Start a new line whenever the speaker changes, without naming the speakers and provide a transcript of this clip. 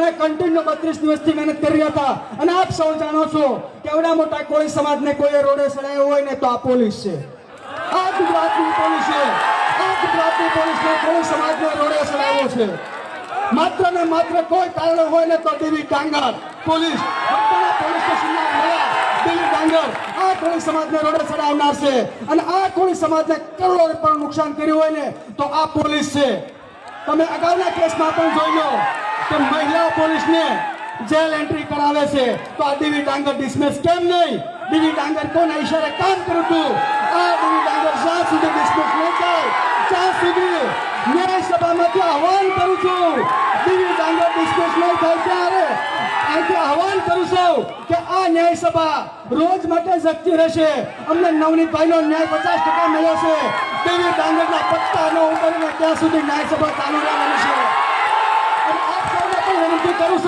અમે કન્ટિન્યુ 32 દિવસથી મહેનત કરી રહ્યા હતા અને આપ સૌ જાણો છો કે એવડા મોટા કોઈ સમાજને કોઈ રોડે ચડાયો હોય ને તો આ પોલીસ છે, આ ગુજરાતની પોલીસ છે, આ ગુજરાતની પોલીસને કોઈ સમાજને રોડે ચડાવ્યો છે। માત્ર ને માત્ર કોઈ કારણ હોય ને તો ડીવી ડાંગર પોલીસ પોલીસ સ્ટેશનના મળ્યા ડીવી ડાંગર આ કોળી સમાજને રોડે ચડાવનાર છે અને આ કોળી સમાજને કરોડો રૂપિયાનું નુકસાન કર્યું હોય ને તો આ પોલીસ છે। તમે અગાઉના કેસમાં પણ જોઈ લો કે મહિલા પોલીસને જેલ એન્ટ્રી કરાવે છે તો આ ડીવી ડાંગર ડિસમિસ કેમ નહીં? ડીવી ડાંગર કોના ઈશારે કામ કરું છું? આ ડીવી ડાંગર જ્યાં સુધી ડિસમિસ નહીં થાય ત્યાં સુધી ન્યાય સભામાંથી આહવાન કરું છું, ડીવી ડાંગર ડિસમિસ નહીં થાય ત્યારે અહીંથી આહવાન કરું છું કે આ ન્યાય સભા રોજ માટે જગતી રહેશે। અમને નવનીતભાઈનો ન્યાય 50% મળ્યો છે, ડીવી ડાંગરના પત્તા ન ઉતરીને ત્યાં સુધી ન્યાય સભા ચાલુ રહેવાની છે। અને આપ સૌને પણ વિનંતી કરું છું।